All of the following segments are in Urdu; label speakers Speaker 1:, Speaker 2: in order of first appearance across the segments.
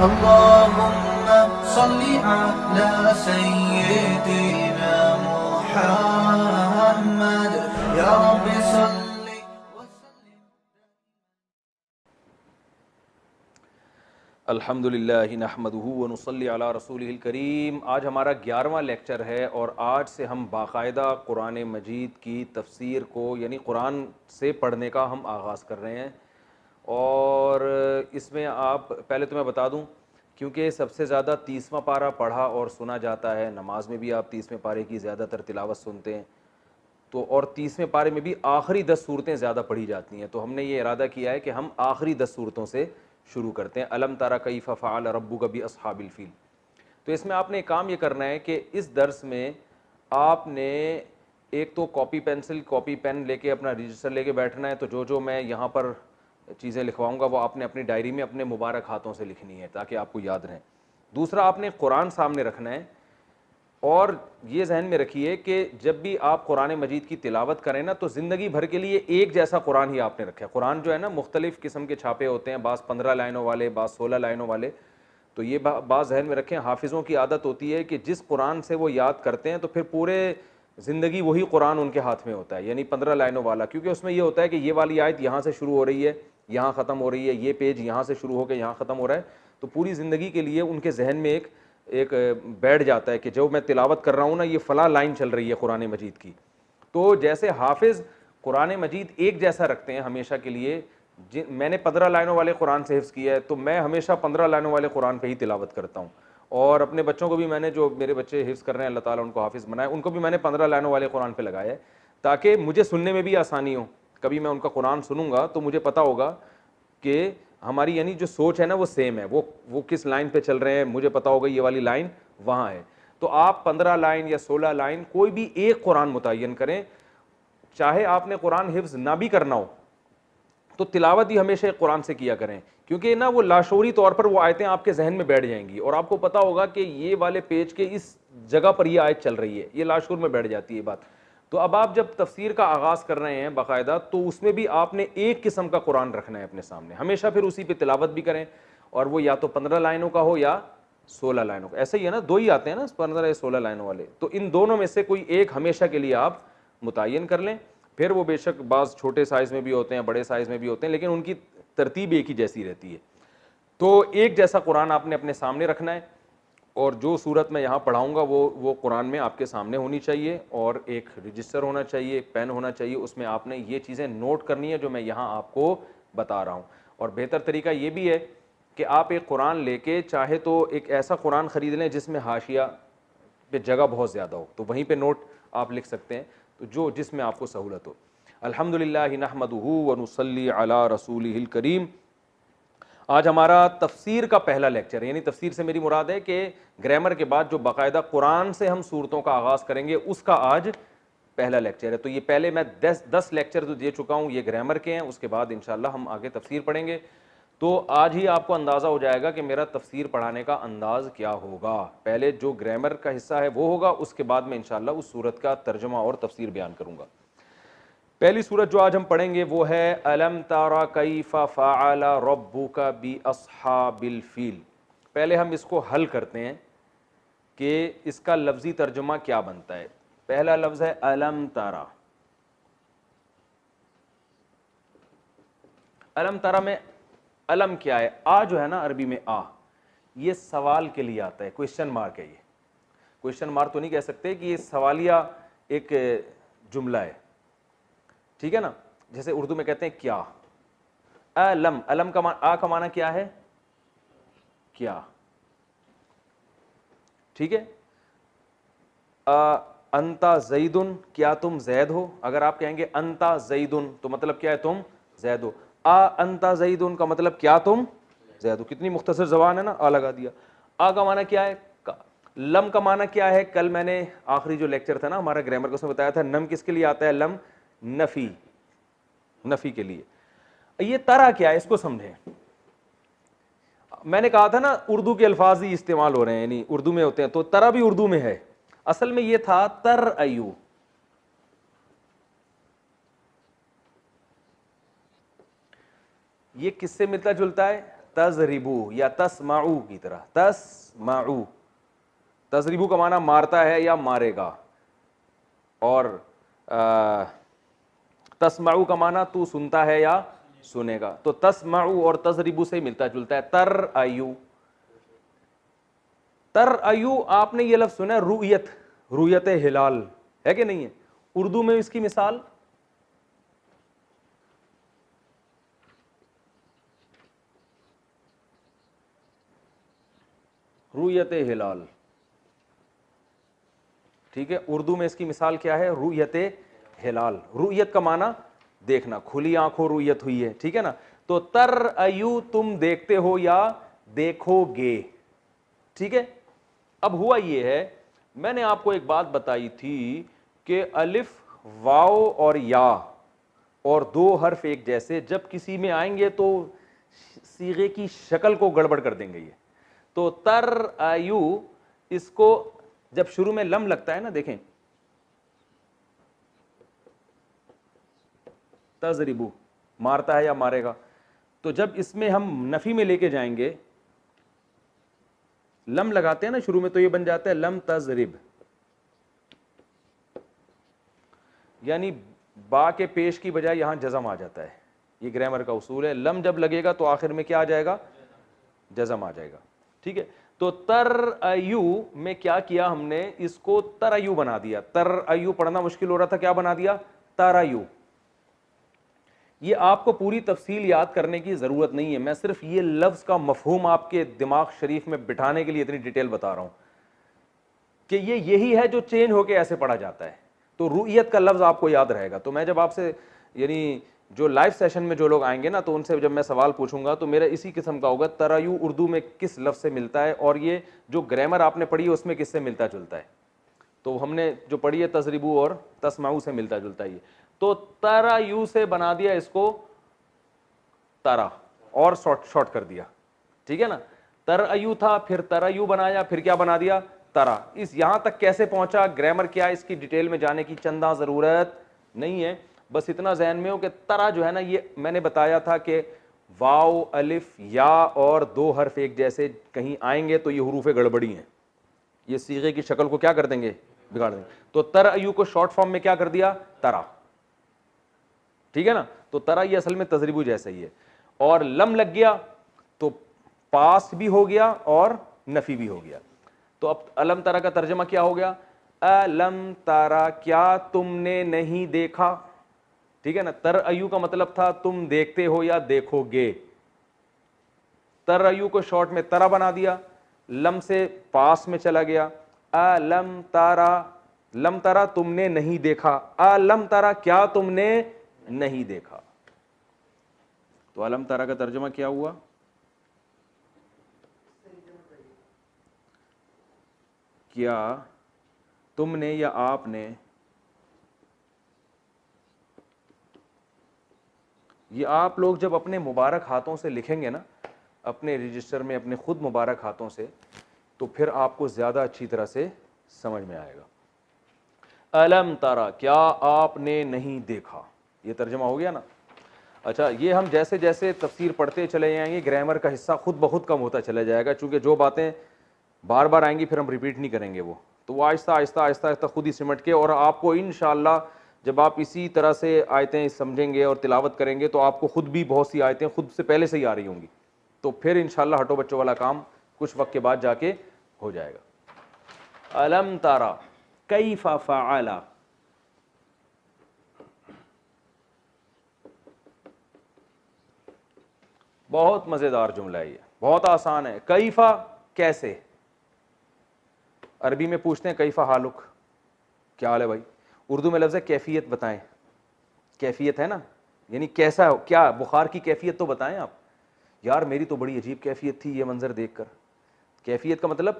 Speaker 1: اللهم صل على سيدنا محمد يا رب صل وسلم.
Speaker 2: الحمدللہ نحمدہ ونصلی علی رسولہ الکریم. آج ہمارا 11واں لیکچر ہے اور آج سے ہم باقاعدہ قرآن مجید کی تفسیر کو یعنی قرآن سے پڑھنے کا ہم آغاز کر رہے ہیں. اور اس میں آپ پہلے تو میں بتا دوں کیونکہ سب سے زیادہ 30واں پارہ پڑھا اور سنا جاتا ہے, نماز میں بھی آپ 30ویں پارے کی زیادہ تر تلاوت سنتے ہیں, تو اور 30ویں پارے میں بھی آخری 10 صورتیں زیادہ پڑھی جاتی ہیں, تو ہم نے یہ ارادہ کیا ہے کہ ہم آخری 10 صورتوں سے شروع کرتے ہیں. الم تری کیف فعل ربک باصحاب الفیل. تو اس میں آپ نے ایک کام یہ کرنا ہے کہ اس درس میں آپ نے ایک تو کاپی پین لے کے اپنا رجسٹر لے کے بیٹھنا ہے, تو جو میں یہاں پر چیزیں لکھواؤں گا وہ آپ نے اپنی ڈائری میں اپنے مبارک ہاتھوں سے لکھنی ہے تاکہ آپ کو یاد رہیں. دوسرا, آپ نے قرآن سامنے رکھنا ہے اور یہ ذہن میں رکھیے کہ جب بھی آپ قرآن مجید کی تلاوت کریں نا تو زندگی بھر کے لیے ایک جیسا قرآن ہی آپ نے رکھا ہے. قرآن جو ہے نا مختلف قسم کے چھاپے ہوتے ہیں, بعض 15 لائنوں والے, بعض 16 لائنوں والے, تو یہ بات ذہن میں رکھیں. حافظوں کی عادت ہوتی ہے کہ جس قرآن سے وہ یاد کرتے ہیں تو پھر پورے زندگی وہی قرآن ان کے ہاتھ میں ہوتا ہے, یعنی 15 لائنوں والا, کیونکہ اس میں یہ ہوتا ہے کہ یہ والی آیت یہاں سے شروع ہو رہی ہے یہاں ختم ہو رہی ہے, یہ پیج یہاں سے شروع ہو کے یہاں ختم ہو رہا ہے, تو پوری زندگی کے لیے ان کے ذہن میں ایک بیٹھ جاتا ہے کہ جو میں تلاوت کر رہا ہوں نا یہ فلاں لائن چل رہی ہے قرآن مجید کی. تو جیسے حافظ قرآن مجید ایک جیسا رکھتے ہیں ہمیشہ کے لیے, میں نے 15 لائنوں والے قرآن سے حفظ کیا ہے تو میں ہمیشہ 15 لائنوں والے قرآن پہ ہی تلاوت کرتا ہوں, اور اپنے بچوں کو بھی میں نے, جو میرے بچے حفظ کر رہے ہیں اللہ تعالیٰ ان کو حافظ بنائے, ان کو بھی میں نے 15 لائنوں والے قرآن پہ لگایا ہے تاکہ مجھے سننے میں بھی آسانی ہو. کبھی میں ان کا قرآن سنوں گا تو مجھے پتہ ہوگا کہ ہماری یعنی جو سوچ ہے نا وہ سیم ہے, وہ کس لائن پہ چل رہے ہیں, مجھے پتہ ہوگا یہ والی لائن وہاں ہے. تو آپ 15 لائن یا 16 لائن کوئی بھی ایک قرآن متعین کریں, چاہے آپ نے قرآن حفظ نہ بھی کرنا ہو تو تلاوت ہی ہمیشہ قرآن سے کیا کریں, کیونکہ نا وہ لاشعوری طور پر وہ آیتیں آپ کے ذہن میں بیٹھ جائیں گی اور آپ کو پتہ ہوگا کہ یہ والے پیج کے اس جگہ پر یہ آیت چل رہی ہے, یہ لاشعور میں بیٹھ جاتی ہے بات. تو اب آپ جب تفسیر کا آغاز کر رہے ہیں باقاعدہ تو اس میں بھی آپ نے ایک قسم کا قرآن رکھنا ہے اپنے سامنے ہمیشہ, پھر اسی پہ تلاوت بھی کریں, اور وہ یا تو 15 لائنوں کا ہو یا 16 لائنوں کا, ایسا ہی ہے نا, دو ہی آتے ہیں نا 15 یا 16 لائنوں والے, تو ان دونوں میں سے کوئی ایک ہمیشہ کے لیے آپ متعین کر لیں. پھر وہ بے شک بعض چھوٹے سائز میں بھی ہوتے ہیں, بڑے سائز میں بھی ہوتے ہیں, لیکن ان کی ترتیب ایک ہی جیسی رہتی ہے. تو ایک جیسا قرآن آپ نے اپنے سامنے رکھنا ہے, اور جو صورت میں یہاں پڑھاؤں گا وہ قرآن میں آپ کے سامنے ہونی چاہیے, اور ایک رجسٹر ہونا چاہیے, ایک پین ہونا چاہیے, اس میں آپ نے یہ چیزیں نوٹ کرنی ہے جو میں یہاں آپ کو بتا رہا ہوں. اور بہتر طریقہ یہ بھی ہے کہ آپ ایک قرآن لے کے چاہے تو ایک ایسا قرآن خرید لیں جس میں حاشیہ پہ جگہ بہت زیادہ ہو, تو وہیں پہ نوٹ آپ لکھ سکتے ہیں, تو جس میں آپ کو سہولت ہو. الحمدللہ نحمدہ ونصلی علی رسولہ الکریم. آج ہمارا تفسیر کا پہلا لیکچر ہے, یعنی تفسیر سے میری مراد ہے کہ گرامر کے بعد جو باقاعدہ قرآن سے ہم صورتوں کا آغاز کریں گے اس کا آج پہلا لیکچر ہے. تو یہ پہلے میں 10 لیکچر جو دے چکا ہوں یہ گرامر کے ہیں, اس کے بعد انشاءاللہ ہم آگے تفسیر پڑھیں گے. تو آج ہی آپ کو اندازہ ہو جائے گا کہ میرا تفسیر پڑھانے کا انداز کیا ہوگا. پہلے جو گرامر کا حصہ ہے وہ ہوگا, اس کے بعد میں انشاءاللہ اس صورت کا ترجمہ اور تفسیر بیان کروں گا. پہلی صورت جو آج ہم پڑھیں گے وہ ہے الم تری کیف فعل ربک باصحاب الفیل. پہلے ہم اس کو حل کرتے ہیں کہ اس کا لفظی ترجمہ کیا بنتا ہے. پہلا لفظ ہے الم تری. الم تری میں علم کیا ہے؟ آ جو ہے نا عربی میں آ, یہ سوال کے لیے آتا ہے, کوشچن مارک ہے. یہ کوشچن مارک تو نہیں کہہ سکتے کہ یہ سوالیہ ایک جملہ ہے, ٹھیک ہے نا, جیسے اردو میں کہتے ہیں کیا. علم, علم کا آ کا معنی کیا ہے؟ کیا, ٹھیک ہے. انتا زیدن, کیا تم زید ہو؟ اگر آپ کہیں گے انتا زیدن تو مطلب کیا ہے؟ تم زید ہو. انتا زیدن کا مطلب کیا تم زید ہو. کتنی مختصر زبان ہے نا, آ لگا دیا. آ کا معنی کیا ہے؟ لم کا معنی کیا ہے؟ کل میں نے آخری جو لیکچر تھا نا ہمارا گرامر کا, اس میں بتایا تھا نم کس کے لیے آتا ہے؟ لم نفی, نفی کے لیے. یہ ترا کیا ہے اس کو سمجھیں. میں نے کہا تھا نا اردو کے الفاظ ہی استعمال ہو رہے ہیں, یعنی اردو میں ہوتے ہیں, تو ترا بھی اردو میں ہے. اصل میں یہ تھا تر ایو. یہ کس سے ملتا جلتا ہے؟ تضربو یا تسمعو کی طرح. تسمعو, تضربو کا معنی مارتا ہے یا مارے گا, اور تسمعو کا معنی تو سنتا ہے یا سنے گا. تو تسمعو اور تضربو سے ملتا جلتا ہے. ترایو, ترایو آپ نے یہ لفظ سنا ہے رؤیت, رؤیت ہلال ہے کہ نہیں ہے؟ اردو میں اس کی مثال رؤیت ہلال, ٹھیک ہے. اردو میں اس کی مثال کیا ہے؟ رؤیت ہلال. رؤیت کا معنی دیکھنا, کھلی آنکھوں رؤیت ہوئی ہے, ٹھیک ہے نا. تو ترایو تم دیکھتے ہو یا دیکھو گے, ٹھیک ہے. اب ہوا یہ ہے, میں نے آپ کو ایک بات بتائی تھی کہ الف واو اور یا اور دو حرف ایک جیسے جب کسی میں آئیں گے تو صیغے کی شکل کو گڑبڑ کر دیں گے یہ. تو ترایو اس کو جب شروع میں لم لگتا ہے نا, دیکھیں تضربو مارتا ہے یا مارے گا, تو جب اس میں ہم نفی میں لے کے جائیں گے, لم لگاتے ہیں نا شروع میں, تو یہ بن جاتا ہے لم تضرب, یعنی با کے پیش کی بجائے یہاں جزم آ جاتا ہے. یہ گرامر کا اصول ہے, لم جب لگے گا تو آخر میں کیا آ جائے گا؟ جزم آ جائے گا, ٹھیک ہے. تو ترایو میں کیا کیا ہم نے, اس کو ترایو بنا دیا. ترایو پڑھنا مشکل ہو رہا تھا, کیا بنا دیا؟ ترایو. یہ آپ کو پوری تفصیل یاد کرنے کی ضرورت نہیں ہے, میں صرف یہ لفظ کا مفہوم آپ کے دماغ شریف میں بٹھانے کے لیے اتنی ڈیٹیل بتا رہا ہوں کہ یہ یہی ہے جو چینج ہو کے ایسے پڑھا جاتا ہے. تو رؤیت کا لفظ آپ کو یاد رہے گا. تو میں جب آپ سے یعنی جو لائیو سیشن میں جو لوگ آئیں گے نا, تو ان سے جب میں سوال پوچھوں گا تو میرا اسی قسم کا ہوگا, ترایو اردو میں کس لفظ سے ملتا ہے, اور یہ جو گرامر آپ نے پڑھی ہے اس میں کس سے ملتا جلتا ہے. تو ہم نے جو پڑھی ہے تضربو اور تسمعو سے ملتا جلتا ہے یہ. تو ترایو سے بنا دیا اس کو ترا, اور شارٹ کر دیا, ٹھیک ہے نا. ترایو تھا, پھر ترایو بنایا, پھر کیا بنا دیا؟ ترا. اس یہاں تک کیسے پہنچا, گرامر کیا ہے, اس کی ڈیٹیل میں جانے کی چندہ ضرورت نہیں ہے. بس اتنا ذہن میں ہو کہ ترا جو ہے نا, یہ میں نے بتایا تھا کہ واو الف یا اور دو حرف ایک جیسے کہیں آئیں گے تو یہ حروف گڑبڑی ہیں, یہ صیغے کی شکل کو کیا کر دیں گے؟ بگاڑ دیں گے. تو ترایو کو شارٹ فارم میں کیا کر دیا؟ ترا, ٹھیک ہے نا. تو ترا یہ اصل میں تضربو جیسا ہی ہے, اور لم لگ گیا تو پاس بھی ہو گیا اور نفی بھی ہو گیا. تو اب الم ترا کا ترجمہ کیا ہو گیا؟ الم ترا کیا تم نے نہیں دیکھا, ٹھیک ہے نا. ترایو کا مطلب تھا تم دیکھتے ہو یا دیکھو گے. ترایو کو شارٹ میں ترا بنا دیا, لم سے پاس میں چلا گیا. الم ترا, لم ترا تم نے نہیں دیکھا, الم ترا کیا تم نے نہیں دیکھا. تو الم ترا کا ترجمہ کیا ہوا؟ کیا تم نے یا آپ نے, یہ آپ لوگ جب اپنے مبارک ہاتھوں سے لکھیں گے نا, اپنے رجسٹر میں اپنے خود مبارک ہاتھوں سے, تو پھر آپ کو زیادہ اچھی طرح سے سمجھ میں آئے گا. الم ترا کیا آپ نے نہیں دیکھا, یہ ترجمہ ہو گیا نا. اچھا, یہ ہم جیسے جیسے تفسیر پڑھتے چلے جائیں گے, گرامر کا حصہ خود بخود کم ہوتا چلا جائے گا, چونکہ جو باتیں بار بار آئیں گی پھر ہم ریپیٹ نہیں کریں گے تو وہ آہستہ آہستہ آہستہ آہستہ خود ہی سمٹ کے, اور آپ کو انشاءاللہ جب آپ اسی طرح سے آیتیں سمجھیں گے اور تلاوت کریں گے تو آپ کو خود بھی بہت سی آیتیں خود سے پہلے سے ہی آ رہی ہوں گی, تو پھر انشاءاللہ ہٹو بچوں والا کام کچھ وقت کے بعد جا کے ہو جائے گا. الم ترا کیف فعل, بہت مزیدار جملہ ہے یہ, بہت آسان ہے. کیفا کیسے, عربی میں پوچھتے ہیں کیفا حالک, کیا حال ہے بھائی. اردو میں لفظ ہے کیفیت, بتائیں. کیفیت ہے نا, یعنی کیسا, کیا بخار کی کیفیت تو بتائیں آپ. یار میری تو بڑی عجیب کیفیت تھی یہ منظر دیکھ کر. کیفیت کا مطلب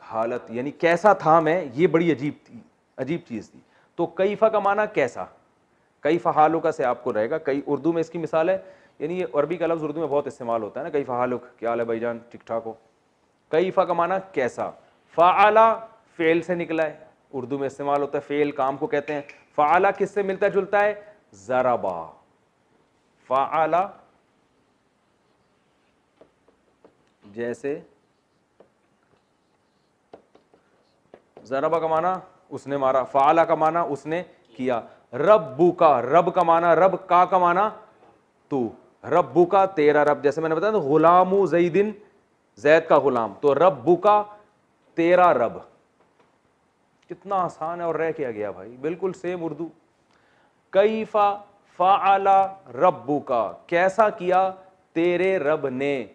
Speaker 2: حالت, یعنی کیسا تھا میں, یہ بڑی عجیب تھی, عجیب چیز تھی. تو کیفا کا معنی کیسا, کیفا حالک سے آپ کو رہے گا. کئی اردو میں اس کی مثال ہے, یعنی یہ عربی کا لفظ اردو میں بہت استعمال ہوتا ہے نا, کیفا حالک, کیا حال ہے بھائی جان, ٹھیک ٹھاک ہو. کیفا کا معنی کیسا. فعل فعل سے نکلا ہے, اردو میں استعمال ہوتا ہے, فعل کام کو کہتے ہیں. فعل کس سے ملتا جلتا ہے؟ ضربا. فعل جیسے ضربہ کا معنی اس نے مارا, فعل کا معنی اس نے کیا, ربو کا, رب کا معنی, رب کا معنی تو, ربو کا تیرا رب, جیسے میں نے بتایا غلام زیدن, زید کا غلام, تو ربو کا تیرا رب. کتنا آسان ہے اور رہ کیا گیا بھائی, بالکل سیم اردو. کیف فعل ربک, کیسا کیا تیرے رب نے,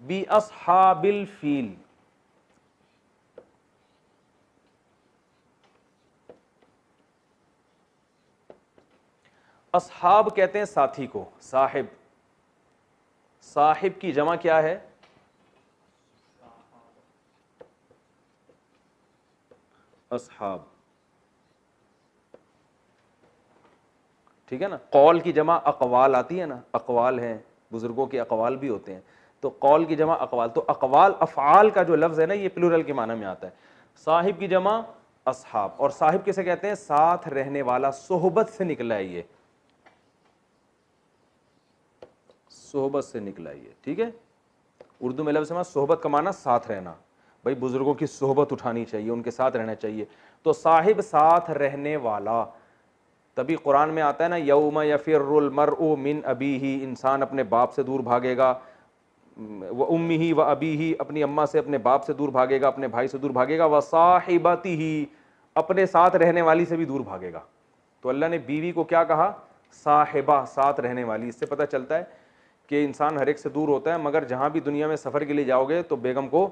Speaker 2: باصحاب الفیل, اصحاب کہتے ہیں ساتھی کو, صاحب, صاحب کی جمع کیا ہے, اصحاب, ٹھیک ہے نا. قول کی جمع اقوال آتی ہے نا, اقوال ہیں, بزرگوں کے اقوال بھی ہوتے ہیں, تو قول کی جمع اقوال, تو اقوال افعال کا جو لفظ ہے نا یہ پلورل کے معنی میں آتا ہے. صاحب کی جمع اصحاب, اور صاحب کسے کہتے ہیں, ساتھ رہنے والا, صحبت سے نکلا ہے, یہ صحبت سے نکلا ہے, ٹھیک ہے. اردو میں لفظ ہے صحبت کا معنی ساتھ رہنا, بھائی بزرگوں کی صحبت اٹھانی چاہیے, ان کے ساتھ رہنا چاہیے, تو صاحب ساتھ رہنے والا. تبھی قرآن میں آتا ہے نا, یوم یفر المرء من ابیہ, انسان اپنے باپ سے دور بھاگے گا, و امہ و ابیہ, اپنی اماں سے اپنے باپ سے دور بھاگے گا, اپنے بھائی سے دور بھاگے گا, و صاحبتہ, اپنے ساتھ رہنے والی سے بھی دور بھاگے گا. تو اللہ نے بیوی کو کیا کہا, صاحبہ, ساتھ رہنے والی. اس سے پتہ چلتا ہے کہ انسان ہر ایک سے دور ہوتا ہے, مگر جہاں بھی دنیا میں سفر کے لیے جاؤ گے تو بیگم کو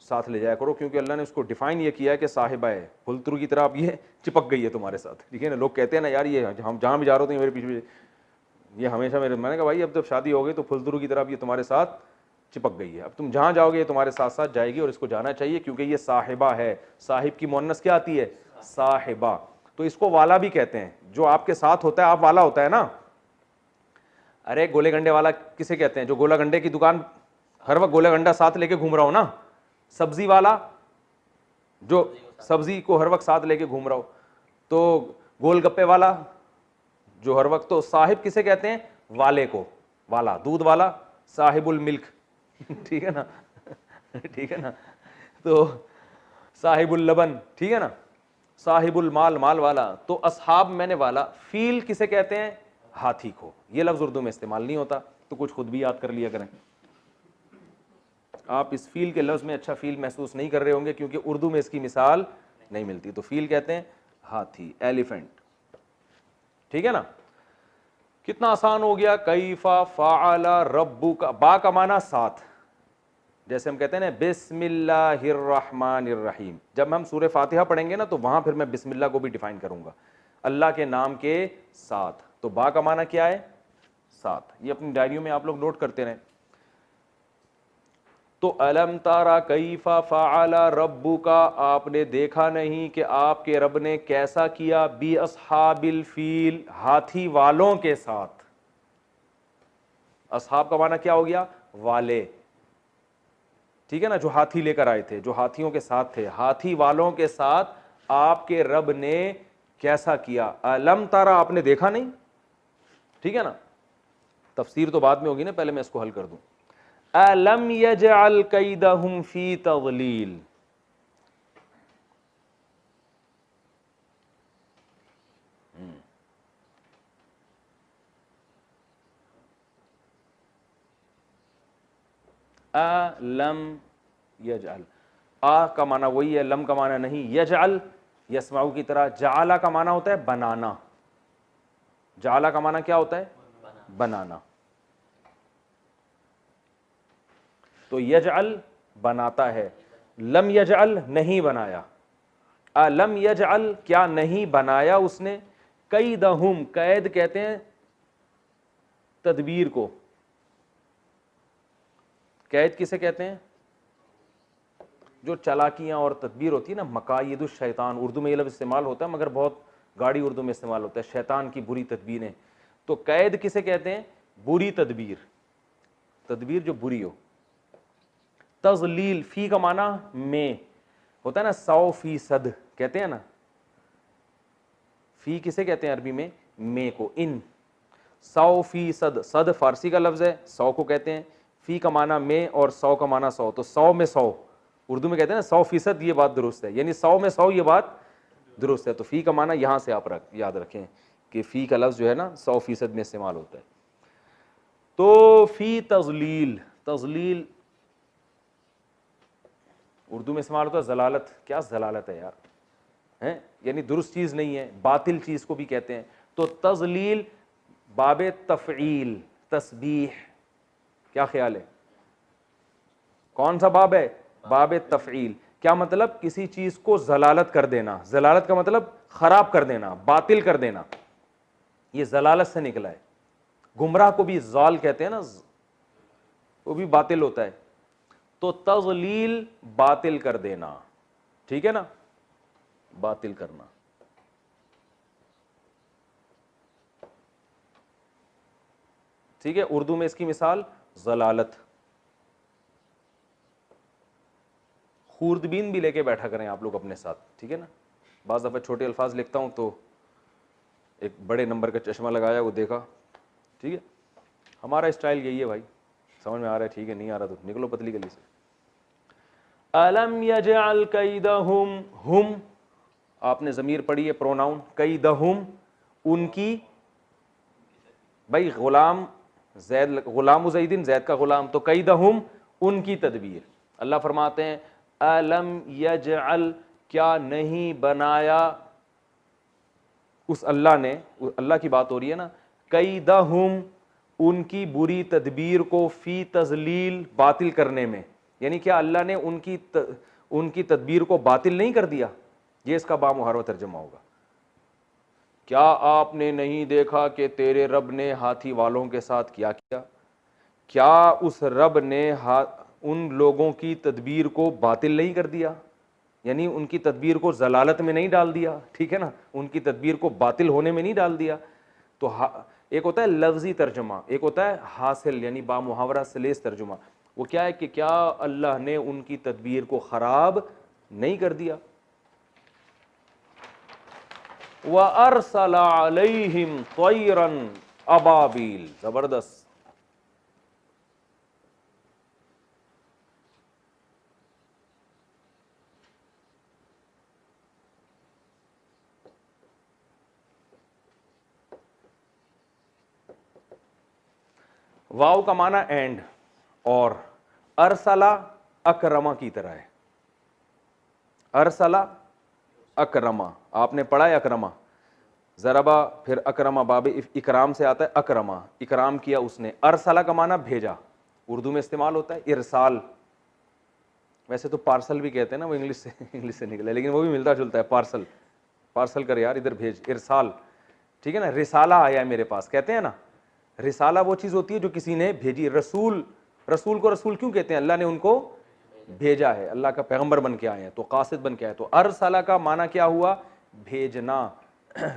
Speaker 2: ساتھ لے جایا کرو, کیونکہ اللہ نے اس کو ڈیفائن یہ کیا ہے کہ صاحبہ ہے, پھلترو کی طرح اب یہ چپک گئی ہے تمہارے ساتھ, ٹھیک ہے نا. لوگ کہتے ہیں نا یار یہ ہم جہاں بھی جا رہے ہوتے ہیں میرے پیچھے, یہ ہمیشہ میں نے کہا بھائی اب جب شادی ہو گئی تو پھلترو کی طرح اب یہ تمہارے ساتھ چپک گئی ہے, اب تم جہاں جاؤ گے یہ تمہارے ساتھ ساتھ جائے گی, اور اس کو جانا چاہیے کیونکہ یہ صاحبہ ہے. صاحب کی مؤنث کیا آتی ہے, صاحبہ. تو اس کو والا بھی کہتے ہیں, جو آپ کے ساتھ ہوتا ہے, آپ والا ہوتا ہے نا. ارے گولے گنڈے والا کسے کہتے ہیں, جو گولا گنڈے کی دکان ہر وقت گولا گنڈا ساتھ لے کے گھوم رہا ہو نا. سبزی والا جو سبزی کو ہر وقت ساتھ لے کے گھوم رہا ہو, تو گول گپے والا جو ہر وقت. تو صاحب کسے کہتے ہیں, والے کو, والا, دودھ والا, صاحب الملک, ٹھیک ہے نا, ٹھیک ہے نا. تو صاحب اللبن, ٹھیک ہے نا, صاحب المال, مال والا. تو اصحاب میں نے والا. فیل کسے کہتے ہیں, ہاتھی کو. یہ لفظ اردو میں استعمال نہیں ہوتا, تو کچھ خود بھی یاد کر لیا کریں. آپ اس فیل کے لفظ میں اچھا فیل محسوس نہیں کر رہے ہوں گے کیونکہ اردو میں اس کی مثال نہیں ملتی. تو فیل کہتے ہیں ہاتھی, ایلیفنٹ, ٹھیک ہے نا. کتنا آسان ہو گیا. کیف فعل ربک, با کا معنی ساتھ, جیسے ہم کہتے ہیں نا بسم اللہ الرحمن الرحیم. جب ہم سورہ فاتحہ پڑھیں گے نا تو وہاں پھر میں بسم اللہ کو بھی ڈیفائن کروں گا, اللہ کے نام کے ساتھ. تو با کا معنی کیا ہے, ساتھ. یہ اپنی ڈائریوں میں آپ لوگ نوٹ کرتے رہیں. تو الم تارا کیف فعل ربک, آپ نے دیکھا نہیں کہ آپ کے رب نے کیسا کیا, بی اصحاب الفیل, ہاتھی والوں کے ساتھ. اصحاب کا معنی کیا ہو گیا, والے, ٹھیک ہے نا, جو ہاتھی لے کر آئے تھے, جو ہاتھیوں کے ساتھ تھے, ہاتھی والوں کے ساتھ آپ کے رب نے کیسا کیا. الم تارا, آپ نے دیکھا نہیں, ٹھیک ہے نا. تفسیر تو بعد میں ہوگی نا, پہلے میں اس کو حل کر دوں. الم یجعل کیدہم فی تضلیل, لم یجعل, آ کا معنی وہی ہے, لم کا معنی نہیں. یجعل یسمعو کی طرح. جعل کا معنی ہوتا ہے بنانا, جعل کا معنی کیا ہوتا ہے, بنانا. تو یجعل بناتا ہے, لم یجعل نہیں بنایا. لم یجعل کیا نہیں بنایا اس نے, کیدہم, قید کہتے ہیں تدبیر کو. قید کسے کہتے ہیں, جو چالاکیاں اور تدبیر ہوتی ہے نا, مکائد الشیطان, اردو میں یہ لفظ استعمال ہوتا ہے مگر بہت گاڑی اردو میں استعمال ہوتا ہے, شیطان کی بری تدبیریں. تو قید کسے کہتے ہیں, بری تدبیر, تدبیر جو بری ہو. تضلیل, فی کا معنی میں ہوتا ہے نا, 100% کہتے ہیں نا, فی کسے کہتے ہیں عربی میں کو, ان. 100%, صد فارسی کا لفظ ہے, 100 کو کہتے ہیں, فی کا معنی میں اور 100 کا معنی 100, تو 100 میں 100, اردو میں کہتے ہیں نا 100%, یہ بات درست ہے, یعنی 100 میں 100 یہ بات درست ہے. تو فی کا معنی یہاں سے آپ یاد رکھیں کہ فی کا لفظ جو ہے نا 100% میں استعمال ہوتا ہے. تو فی تضلیل, تضلیل اردو میں استعمال ہوتا ہے ضلالت. کیا ضلالت ہے یار, یعنی درست چیز نہیں ہے, باطل چیز کو بھی کہتے ہیں. تو تضلیل باب تفعیل, تسبیح, کیا خیال ہے کون سا باب ہے؟ باب تفعیل. کیا مطلب؟ کسی چیز کو ضلالت کر دینا. ضلالت کا مطلب خراب کر دینا, باطل کر دینا, یہ ضلالت سے نکلا ہے. گمراہ کو بھی ضال کہتے ہیں نا, وہ بھی باطل ہوتا ہے. تو تضلیل باطل کر دینا, ٹھیک ہے نا, باطل کرنا. ٹھیک ہے, اردو میں اس کی مثال ضلالت. خوردبین بھی لے کے بیٹھا کریں آپ لوگ اپنے ساتھ, ٹھیک ہے نا. بعض دفعہ چھوٹے الفاظ لکھتا ہوں تو ایک بڑے نمبر کا چشمہ لگایا, وہ دیکھا, ٹھیک ہے. ہمارا اسٹائل یہی ہے بھائی, سمجھ میں آ رہا ہے, ٹھیک ہے, نہیں آ رہا تو نکلو پتلی گلی سے. الم یجعل کیدہم, ہم آپ نے ضمیر پڑھی ہے, پروناؤن, کیدہم ان کی, بھائی غلام زید, غلام زیدن زید کا غلام, تو کیدہم ان کی تدبیر. اللہ فرماتے ہیں الم یجعل, کیا نہیں بنایا اس اللہ نے, اللہ کی بات ہو رہی ہے نا, کیدہم ان کی بری تدبیر کو, فی تضلیل باطل کرنے میں, یعنی کیا اللہ نے ان کی تدبیر کو باطل نہیں کر دیا. یہ اس کا بامحاورہ ترجمہ ہوگا. کیا آپ نے نہیں دیکھا کہ تیرے رب نے ہاتھی والوں کے ساتھ کیا کیا, کیا اس رب نے ان لوگوں کی تدبیر کو باطل نہیں کر دیا, یعنی ان کی تدبیر کو ضلالت میں نہیں ڈال دیا, ٹھیک ہے نا, ان کی تدبیر کو باطل ہونے میں نہیں ڈال دیا. تو ایک ہوتا ہے لفظی ترجمہ, ایک ہوتا ہے حاصل یعنی بامحاورہ سلیس ترجمہ. وہ کیا ہے کہ کیا اللہ نے ان کی تدبیر کو خراب نہیں کر دیا. وَأَرْسَلَ عَلَيْهِمْ طَيْرًا أَبَابِيلَ, زبردست. واو کا معنی اینڈ, اور ارسلا اکرما کی طرح ہے. ارسلا اکرما, آپ نے پڑھا ہے اکرما, ضربا پھر اکرما, باب اکرام سے آتا ہے اکرما, اکرام کیا اس نے. ارسلا کا معنی بھیجا, اردو میں استعمال ہوتا ہے ارسال. ویسے تو پارسل بھی کہتے ہیں نا, وہ انگلش سے نکلا, لیکن وہ بھی ملتا جلتا ہے. پارسل, پارسل کر یار, ادھر بھیج, ارسال, ٹھیک ہے نا. رسالہ آیا ہے میرے پاس, کہتے ہیں نا. رسالہ وہ چیز ہوتی ہے جو کسی نے بھیجی. رسول, رسول کو رسول کیوں کہتے ہیں؟ اللہ نے ان کو بھیجا ہے, اللہ کا پیغمبر بن کے آئے ہیں, تو قاصد بن کے آئے. تو ارسلہ کا معنی کیا ہوا؟ بھیجنا,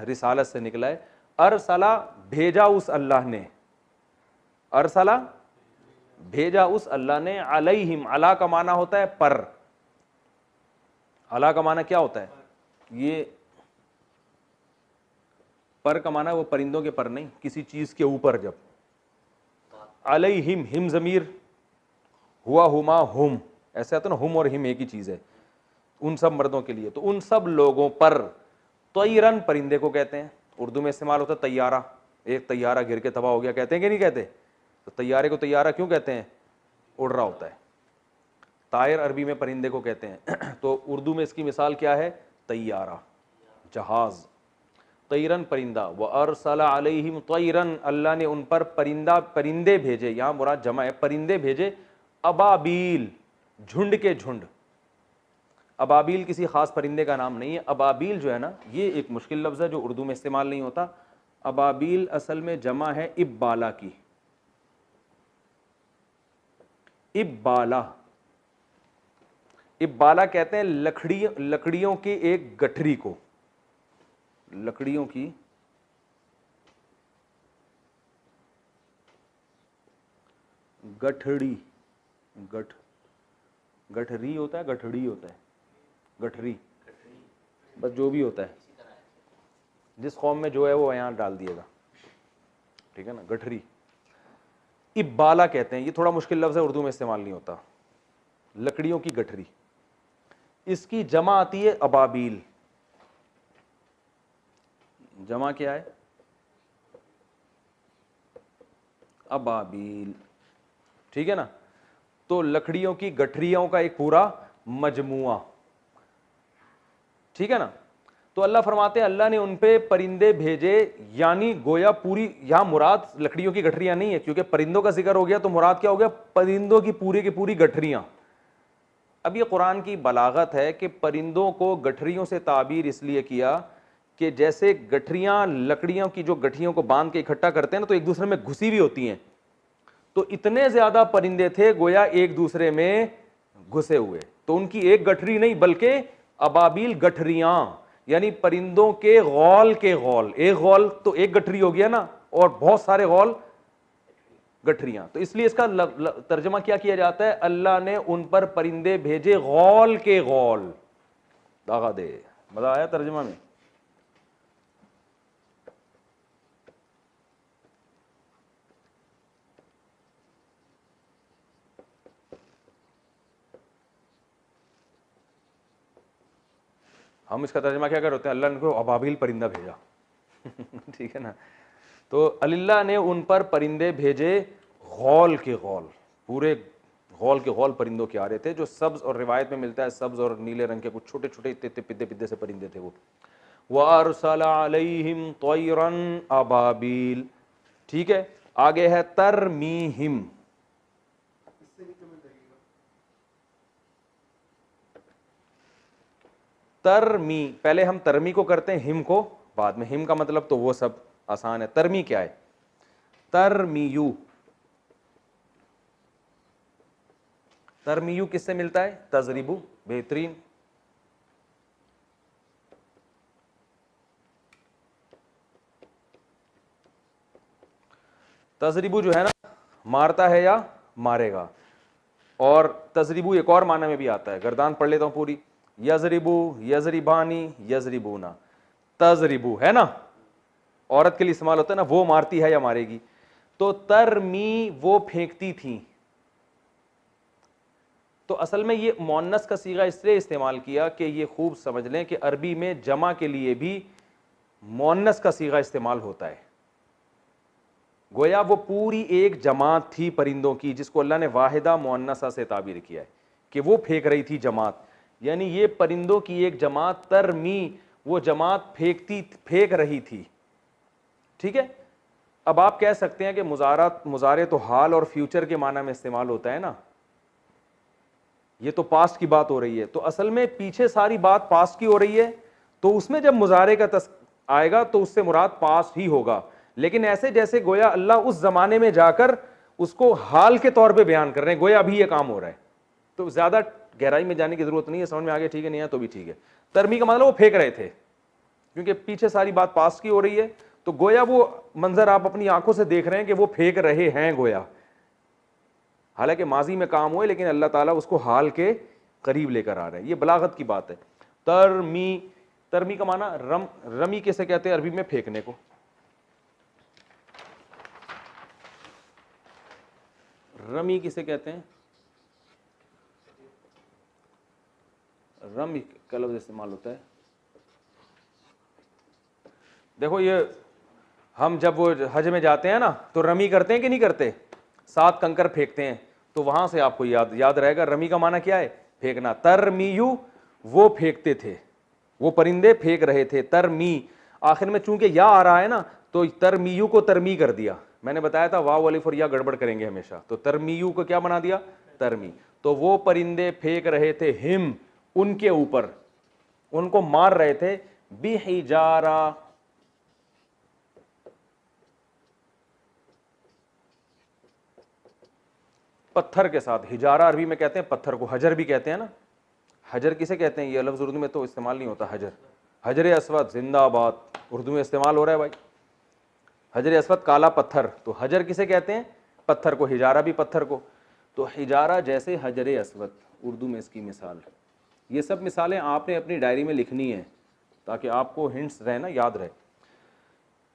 Speaker 2: رسالت سے نکلا ہے. ارسلہ بھیجا اس اللہ نے, ارسلہ بھیجا اس اللہ نے. علیہم, علی کا معنی ہوتا ہے پر, علی کا معنی کیا ہوتا ہے؟ یہ پر کا معنی وہ پرندوں کے پر نہیں, کسی چیز کے اوپر. جب علیہم, ہم ضمیر, ہوا ہما ہم, ایسے آتا نا, ہم اور ہم ایک ہی چیز ہے, ان سب مردوں کے لیے. تو ان سب لوگوں پر, طیرن پرندے کو کہتے ہیں, اردو میں استعمال ہوتا ہے طیارہ. ایک طیارہ گر کے تباہ ہو گیا, کہتے ہیں کہ نہیں کہتے؟ تو طیارے کو طیارہ کیوں کہتے ہیں؟ اڑ رہا ہوتا ہے. طائر عربی میں پرندے کو کہتے ہیں. تو اردو میں اس کی مثال کیا ہے؟ طیارہ, جہاز. طیرن پرندہ. وَأَرْسَلَ عَلَيْهِمْ طَيْرًا, اللہ نے ان پر پرندے بھیجے, یہاں مراد جمع ہے, پرندے بھیجے. ابابیل, جھنڈ کے جھنڈ. ابابیل کسی خاص پرندے کا نام نہیں ہے. ابابیل جو ہے نا, یہ ایک مشکل لفظ ہے جو اردو میں استعمال نہیں ہوتا. ابابیل اصل میں جمع ہے ابالا کی. ابالا, ابالا کہتے ہیں لکڑیوں کی ایک گٹھری کو, لکڑیوں کی گٹھڑی, گٹھری ہوتا ہے, گٹھڑی ہوتا ہے, گٹھری, بس جو بھی ہوتا ہے, جس قوم میں جو ہے وہ یہاں ڈال دیے گا, ٹھیک ہے نا. گٹھری. ابالا کہتے ہیں, یہ تھوڑا مشکل لفظ ہے, اردو میں استعمال نہیں ہوتا. لکڑیوں کی گٹھری, اس کی جمع آتی ہے ابابیل. جمع کیا ہے؟ ابابیل. ٹھیک ہے نا, تو لکڑیوں کی گٹھریوں کا ایک پورا مجموعہ. ٹھیک ہے نا. تو اللہ فرماتے ہیں اللہ نے ان پہ پرندے بھیجے, یعنی گویا پوری, یہاں مراد لکڑیوں کی گٹھریاں نہیں ہے, کیونکہ پرندوں کا ذکر ہو گیا تو مراد کیا ہو گیا؟ پرندوں کی پوری گٹھریاں. اب یہ قرآن کی بلاغت ہے کہ پرندوں کو گٹھریوں سے تعبیر اس لیے کیا کہ جیسے گٹھریاں لکڑیوں کی جو گٹھریوں کو باندھ کے اکٹھا کرتے ہیں نا, تو ایک دوسرے میں گھسی ہوئی ہوتی ہیں, تو اتنے زیادہ پرندے تھے گویا ایک دوسرے میں گھسے ہوئے, تو ان کی ایک گٹھری نہیں بلکہ ابابیل گٹھریاں, یعنی پرندوں کے غول کے غول. ایک غول تو ایک گٹھری ہو گیا نا, اور بہت سارے غول گٹھریاں. تو اس لیے اس کا ترجمہ کیا جاتا ہے؟ اللہ نے ان پر پرندے بھیجے غول کے غول. داغا دے. مزہ آیا ترجمہ میں؟ ہم اس کا ترجمہ کیا کر ہوتے ہیں؟ اللہ نے کو ابابیل پرندہ بھیجا. ٹھیک ہے نا. تو اللہ نے ان پر پرندے بھیجے غول کے غول, پورے غول کے غول پرندوں کے آ رہے تھے, جو سبز, اور روایت میں ملتا ہے سبز اور نیلے رنگ کے کچھ چھوٹے چھوٹے اتنے پدے پدے سے پرندے تھے وہ. وَأَرْسَلَ عَلَيْهِمْ طَيْرًا أَبَابِيلَ. ٹھیک ہے, آگے ہے ترمیہم. ترمی, پہلے ہم ترمی کو کرتے ہیں, ہم کو بعد میں. ہم کا مطلب تو وہ سب آسان ہے. ترمی کیا ہے؟ ترمیو. ترمیو کس سے ملتا ہے؟ تضریبو. بہترین. تضریبو جو ہے نا, مارتا ہے یا مارے گا. اور تضریبو ایک اور معنی میں بھی آتا ہے, گردان پڑھ لیتا ہوں پوری. یضربو, یضربانی, یضربونا. تضربو ہے نا, عورت کے لیے استعمال ہوتا ہے نا, وہ مارتی ہے یا مارے گی. تو ترمی, وہ پھینکتی تھیں. تو اصل میں یہ مؤنث کا صیغہ اس لیے استعمال کیا کہ یہ خوب سمجھ لیں کہ عربی میں جمع کے لیے بھی مؤنث کا صیغہ استعمال ہوتا ہے. گویا وہ پوری ایک جماعت تھی پرندوں کی, جس کو اللہ نے واحدہ مؤنثہ سے تعبیر کیا ہے کہ وہ پھینک رہی تھی جماعت, یعنی یہ پرندوں کی ایک جماعت. ترمی, وہ جماعت پھینک رہی تھی. ٹھیک ہے. اب آپ کہہ سکتے ہیں کہ مضارع تو حال اور فیوچر کے معنی میں استعمال ہوتا ہے نا, یہ تو پاسٹ کی بات ہو رہی ہے. تو اصل میں پیچھے ساری بات پاسٹ کی ہو رہی ہے, تو اس میں جب مضارع کا آئے گا تو اس سے مراد پاسٹ ہی ہوگا. لیکن ایسے جیسے گویا اللہ اس زمانے میں جا کر اس کو حال کے طور پہ بیان کر رہے ہیں, گویا ابھی یہ کام ہو رہا ہے. تو زیادہ گہرائی میں جانے کی ضرورت نہیں ہے, سمجھ میں آگے ٹھیک ہے, نہیں ہے تو بھی ٹھیک ہے. ترمی کا مطلب وہ پھینک رہے تھے, کیونکہ پیچھے ساری بات پاسٹ کی ہو رہی ہے, تو گویا وہ منظر آپ اپنی آنکھوں سے دیکھ رہے ہیں کہ وہ پھینک رہے ہیں گویا, حالانکہ ماضی میں کام ہوئے, لیکن اللہ تعالیٰ اس کو حال کے قریب لے کر آ رہے ہیں. یہ بلاغت کی بات ہے. ترمی, ترمی کا معنی رمی کیسے کہتے ہیں عربی میں؟ پھینکنے کو. رمی کسے کہتے ہیں؟ رمی کا لفظ استعمال ہوتا ہے. دیکھو یہ ہم جب وہ حج میں جاتے ہیں نا تو رمی کرتے ہیں کہ نہیں کرتے؟ 7 کنکر پھینکتے ہیں, تو وہاں سے آپ کو یاد رہے گا رمی کا معنی کیا ہے؟ پھینکنا. ترمیو, وہ پھینکتے تھے, وہ پرندے پھینک رہے تھے. ترمی, آخر میں چونکہ یا آ رہا ہے نا تو ترمیو کو ترمی کر دیا. میں نے بتایا تھا واو الف اور یا گڑبڑ کریں گے ہمیشہ, تو ترمیو کو کیا بنا دیا؟ ترمی. تو وہ پرندے پھینک رہے تھے, ہم, ان کے اوپر, ان کو مار رہے تھے. بحجارہ, پتھر کے ساتھ. ہجارہ عربی میں کہتے ہیں پتھر کو, حجر بھی کہتے ہیں نا. حجر کسے کہتے ہیں؟ یہ لفظ اردو میں تو استعمال نہیں ہوتا. حجر, حجر اسود زندہ آباد, اردو میں استعمال ہو رہا ہے بھائی. حجر اسود کالا پتھر, تو حجر کسے کہتے ہیں؟ پتھر کو. ہجارہ بھی پتھر کو. تو ہجارہ جیسے حجر اسود, اردو میں اس کی مثال. یہ سب مثالیں آپ نے اپنی ڈائری میں لکھنی ہیں تاکہ آپ کو ہنٹس رہے نا, یاد رہے.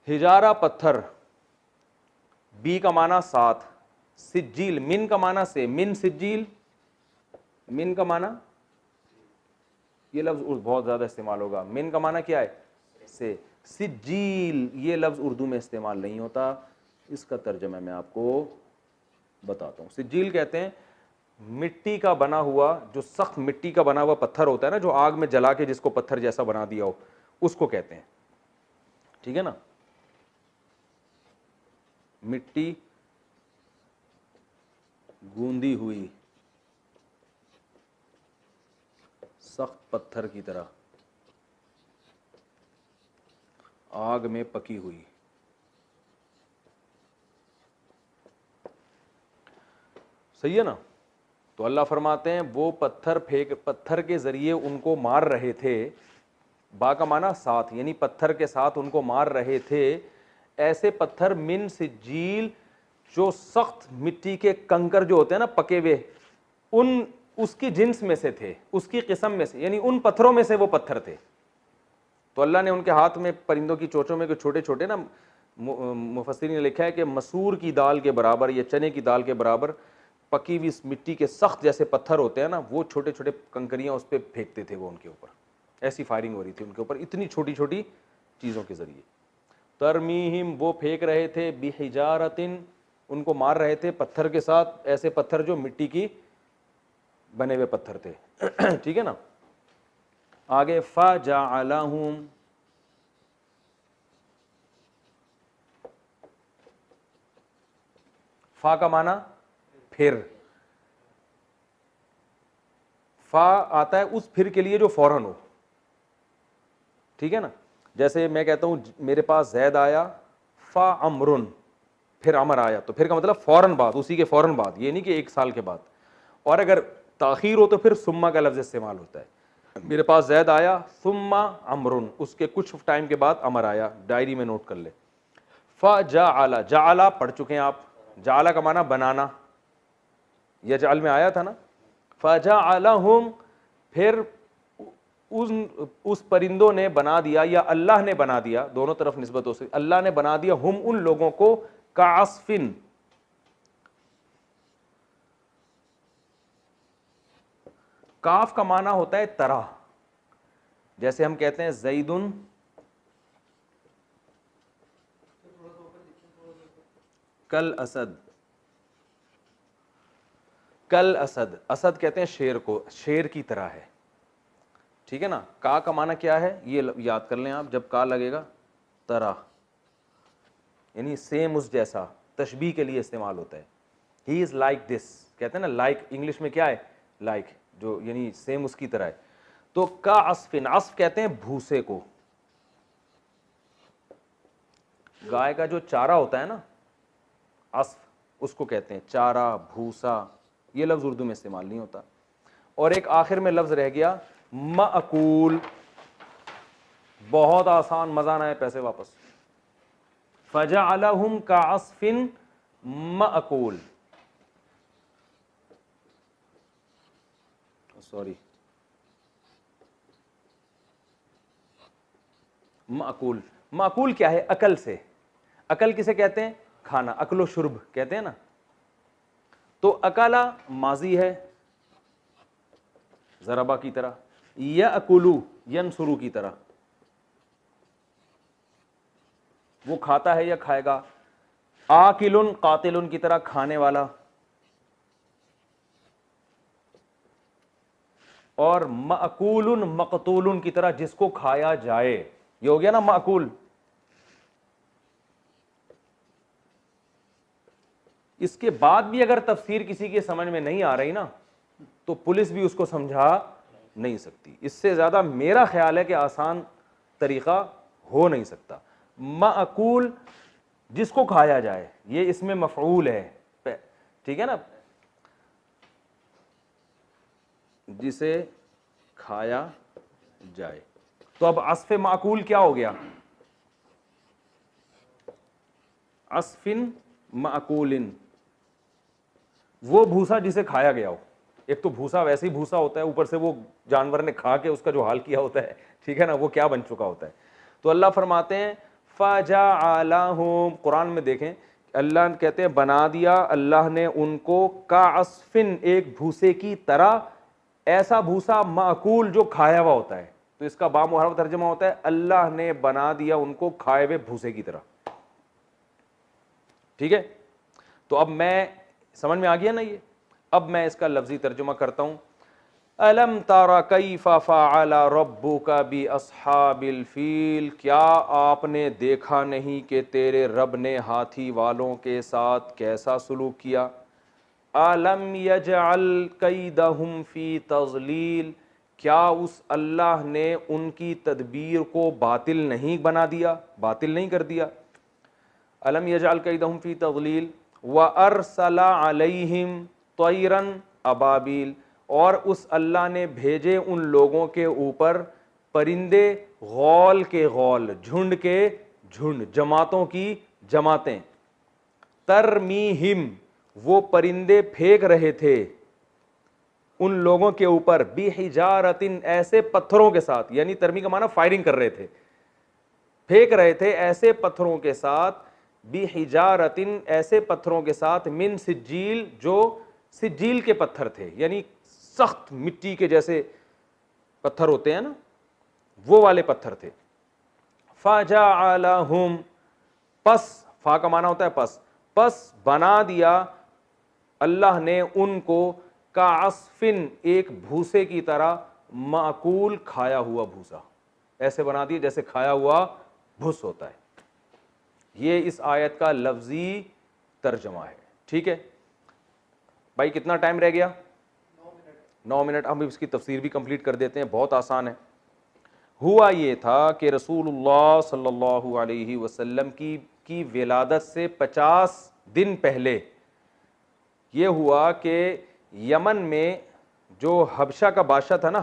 Speaker 2: ہجارہ پتھر, بی کا معنی 7, سجیل من کا معنی سے، من سجیل، من کا معنی، یہ لفظ بہت زیادہ استعمال ہوگا، من کا معنی کیا ہے سے، سجیل یہ لفظ اردو میں استعمال نہیں ہوتا، اس کا ترجمہ میں آپ کو بتاتا ہوں. سجیل کہتے ہیں مٹی کا بنا ہوا، جو سخت مٹی کا بنا ہوا پتھر ہوتا ہے نا، جو آگ میں جلا کے جس کو پتھر جیسا بنا دیا ہو، اس کو کہتے ہیں. ٹھیک ہے نا، مٹی گوندی ہوئی سخت پتھر کی طرح آگ میں پکی ہوئی. صحیح ہے نا. تو اللہ فرماتے ہیں وہ پتھر کے ذریعے ان کو مار رہے تھے، با کا معنی ساتھ، یعنی پتھر کے ساتھ ان کو مار رہے تھے. ایسے پتھر من سجیل، جو سخت مٹی کے کنکر جو ہوتے ہیں نا پکے ہوئے، اس کی جنس میں سے تھے، اس کی قسم میں سے، یعنی ان پتھروں میں سے وہ پتھر تھے. تو اللہ نے ان کے ہاتھ میں پرندوں کی چوچوں میں چھوٹے چھوٹے نا، مفسرین نے لکھا ہے کہ مسور کی دال کے برابر یا چنے کی دال کے برابر پکی ہوئی مٹی کے سخت جیسے پتھر ہوتے ہیں نا، وہ چھوٹے چھوٹے کنکریاں اس پہ پھینکتے تھے وہ ان کے اوپر. ایسی فائرنگ ہو رہی تھی ان کے اوپر اتنی چھوٹی چھوٹی چیزوں کے ذریعے. ترمیہم وہ پھینک رہے تھے، بحجارتن ان کو مار رہے تھے پتھر کے ساتھ، ایسے پتھر جو مٹی کی بنے ہوئے پتھر تھے. ٹھیک ہے نا. آگے فجعلہم، فا کا معنی پھر، فا آتا ہے اس پھر کے لیے جو فوراً ہو. ٹھیک ہے نا. جیسے میں کہتا ہوں میرے پاس زید آیا، فا امرن، پھر امر آیا، تو پھر کا مطلب فوراً بعد، اسی کے فوراً بعد، یہ نہیں کہ ایک سال کے بعد. اور اگر تاخیر ہو تو پھر ثم کا لفظ استعمال ہوتا ہے. میرے پاس زید آیا ثم امرن، اس کے کچھ ٹائم کے بعد امر آیا. ڈائری میں نوٹ کر لے. فجعل، جعل پڑھ چکے ہیں آپ، جعل کا معنی بنانا، یجعل میں آیا تھا نا. فجعلہم، پھر اس پرندوں نے بنا دیا، یا اللہ نے بنا دیا، دونوں طرف نسبت ہو سکتی، اللہ نے بنا دیا ہم ان لوگوں کو، کعصفن، کاف کا معنی ہوتا ہے طرح. جیسے ہم کہتے ہیں زیدن کل اسد، کل اسد، اسد کہتے ہیں شیر کو، شیر کی طرح ہے. ٹھیک ہے نا. کا معنی کیا ہے یہ یاد کر لیں آپ، جب کا لگے گا طرح، یعنی سیم اس جیسا، تشبیہ کے لیے استعمال ہوتا ہے. ہی از لائک دس، کہتے ہیں نا لائک، انگلش میں کیا ہے لائک، جو یعنی سیم اس کی طرح ہے. تو کا عصفن، عصف کہتے ہیں بھوسے کو، گائے کا جو چارہ ہوتا ہے نا عصف، اس کو کہتے ہیں چارہ، بھوسا. یہ لفظ اردو میں استعمال نہیں ہوتا. اور ایک آخر میں لفظ رہ گیا مأکول، بہت آسان، مزہ نہ ہے پیسے واپس. فجعلہم کعصف مأکول، سوری، مأکول. مأکول کیا ہے؟ عقل سے. عقل کسے کہتے ہیں؟ کھانا، اکل و شرب کہتے ہیں نا. تو اکلا ماضی ہے ضربا کی طرح، یأکلو ینصرو کی طرح، وہ کھاتا ہے یا کھائے گا. آکلن قاتلن کی طرح، کھانے والا. اور مأکولن مقتولن کی طرح، جس کو کھایا جائے. یہ ہو گیا نا مأکول. اس کے بعد بھی اگر تفسیر کسی کی سمجھ میں نہیں آ رہی نا، تو پولیس بھی اس کو سمجھا نہیں سکتی. اس سے زیادہ میرا خیال ہے کہ آسان طریقہ ہو نہیں سکتا. مأکول جس کو کھایا جائے، یہ اس میں مفعول ہے. ٹھیک ہے نا، جسے کھایا جائے. تو اب عصف معقول کیا ہو گیا؟ عصفن معقولن، وہ بھوسا جسے کھایا گیا ہو. ایک تو بھوسا ویسے ہی بھوسا ہوتا ہے، اوپر سے وہ جانور نے کھا کے اس کا جو حال کیا ہوتا ہے، ٹھیک ہے نا، وہ کیا بن چکا ہوتا ہے. تو اللہ فرماتے ہیں فجعلہم، قرآن میں دیکھیں اللہ کہتے ہیں بنا دیا اللہ نے ان کو کعصفن ایک بھوسے کی طرح, ایسا بھوسا معقول جو کھایا ہوا ہوتا ہے. تو اس کا بامحرف ترجمہ ہوتا ہے اللہ نے بنا دیا ان کو کھائے ہوئے بھوسے کی طرح. ٹھیک ہے, تو اب میں سمجھ میں آ گیا نا یہ. اب میں اس کا لفظی ترجمہ کرتا ہوں. الم تر کیف فعل ربک باصحاب الفیل, کیا آپ نے دیکھا نہیں کہ تیرے رب نے ہاتھی والوں کے ساتھ کیسا سلوک کیا. الم یجعل کیدہم فی تضلیل, کیا اس اللہ نے ان کی تدبیر کو باطل نہیں بنا دیا, باطل نہیں کر دیا. الم یجعل کیدہم فی تضلیل وارسل علیہم طیرا ابابیل, اور اس اللہ نے بھیجے ان لوگوں کے اوپر پرندے غول کے غول, جھنڈ کے جھنڈ, جماعتوں کی جماعتیں. ترمیہم, وہ پرندے پھینک رہے تھے ان لوگوں کے اوپر, بحجارۃ, ایسے پتھروں کے ساتھ, یعنی ترمی کا معنی فائرنگ کر رہے تھے, پھینک رہے تھے ایسے پتھروں کے ساتھ, بحجارۃ, ایسے پتھروں کے ساتھ, من سجیل, جو سجیل کے پتھر تھے, یعنی سخت مٹی کے جیسے پتھر ہوتے ہیں نا, وہ والے پتھر تھے. فجعلہم, پس, فا کا معنی ہوتا ہے پس, پس بنا دیا اللہ نے ان کو کعصفن, ایک بھوسے کی طرح, معقول, کھایا ہوا بھوسا, ایسے بنا دیا جیسے کھایا ہوا بھس ہوتا ہے. یہ اس آیت کا لفظی ترجمہ ہے. ٹھیک ہے بھائی, کتنا ٹائم رہ گیا؟ 9 منٹ. ہم اس کی تفسیر بھی کمپلیٹ کر دیتے ہیں, بہت آسان ہے. ہوا یہ تھا کہ رسول اللہ صلی اللہ علیہ وسلم کی ولادت سے 50 دن پہلے یہ ہوا کہ یمن میں جو حبشہ کا بادشاہ تھا نا,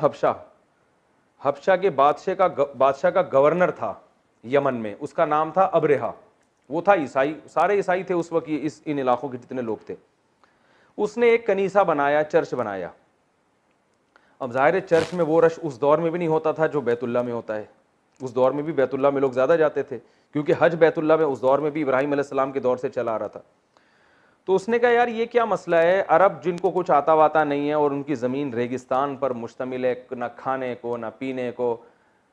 Speaker 2: حبشہ کے بادشاہ کا گورنر تھا یمن میں, اس کا نام تھا ابرہہ. وہ تھا عیسائی, سارے عیسائی تھے اس وقت, ان علاقوں کے جتنے لوگ تھے. اس نے ایک کنیسہ بنایا, چرچ بنایا. اب ظاہر ہے چرچ میں وہ رش اس دور میں بھی نہیں ہوتا تھا جو بیت اللہ میں ہوتا ہے. اس دور میں بھی بیت اللہ میں لوگ زیادہ جاتے تھے, کیونکہ حج بیت اللہ میں اس دور میں بھی ابراہیم علیہ السلام کے دور سے چلا آ رہا تھا. تو اس نے کہا یار یہ کیا مسئلہ ہے, عرب جن کو کچھ آتا واتا نہیں ہے اور ان کی زمین ریگستان پر مشتمل ہے, نہ کھانے کو نہ پینے کو,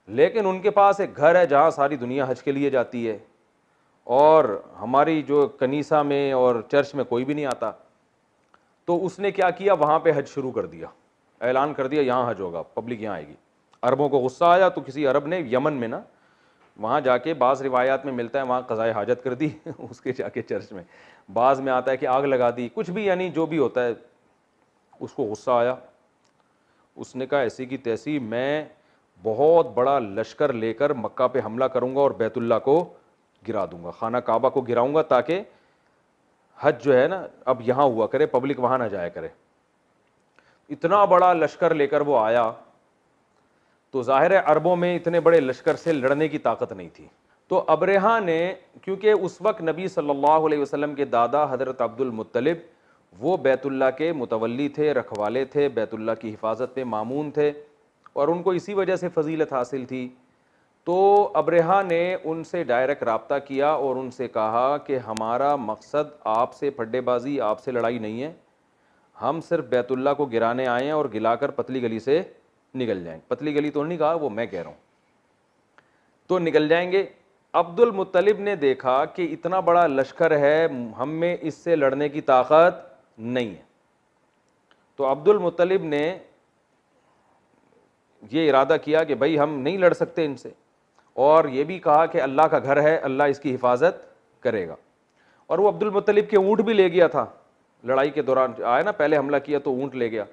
Speaker 2: لیکن ان کے پاس ایک گھر ہے جہاں ساری دنیا حج کے لیے جاتی ہے, اور ہماری جو کنیسہ میں اور چرچ میں کوئی بھی نہیں آتا. تو اس نے کیا کیا, وہاں پہ حج شروع کر دیا, اعلان کر دیا یہاں حج ہوگا, پبلک یہاں آئے گی. عربوں کو غصہ آیا تو کسی عرب نے یمن میں نا, وہاں جا کے, بعض روایات میں ملتا ہے وہاں قضائے حاجت کر دی اس کے جا کے چرچ میں, بعض میں آتا ہے کہ آگ لگا دی, کچھ بھی, یعنی جو بھی ہوتا ہے. اس کو غصہ آیا, اس نے کہا ایسی کی تیسی میں بہت بڑا لشکر لے کر مکہ پہ حملہ کروں گا اور بیت اللہ کو گرا دوں گا, خانہ کعبہ کو گراؤں گا, تاکہ حج جو ہے نا اب یہاں ہوا کرے, پبلک وہاں نہ جایا کرے. اتنا بڑا لشکر لے کر وہ آیا, تو ظاہر ہے عربوں میں اتنے بڑے لشکر سے لڑنے کی طاقت نہیں تھی. تو ابرہہ نے, کیونکہ اس وقت نبی صلی اللہ علیہ وسلم کے دادا حضرت عبد المطلب وہ بیت اللہ کے متولی تھے, رکھوالے تھے, بیت اللہ کی حفاظت پہ مامون تھے, اور ان کو اسی وجہ سے فضیلت حاصل تھی. تو ابرہہ نے ان سے ڈائریکٹ رابطہ کیا اور ان سے کہا کہ ہمارا مقصد آپ سے پھڈے بازی, آپ سے لڑائی نہیں ہے, ہم صرف بیت اللہ کو گرانے آئے ہیں اور گلا کر پتلی گلی سے نکل جائیں. پتلی گلی تو نہیں کہا, وہ میں کہہ رہا ہوں, تو نکل جائیں گے. عبد المطلب نے دیکھا کہ اتنا بڑا لشکر ہے, ہم میں اس سے لڑنے کی طاقت نہیں ہے. تو عبد المطلب نے یہ ارادہ کیا کہ بھائی ہم نہیں لڑ سکتے ان سے, اور یہ بھی کہا کہ اللہ کا گھر ہے, اللہ اس کی حفاظت کرے گا. اور وہ عبد المطلب کے اونٹ بھی لے گیا تھا, لڑائی کے دوران آیا نا, پہلے حملہ کیا تو اونٹ لے گیا.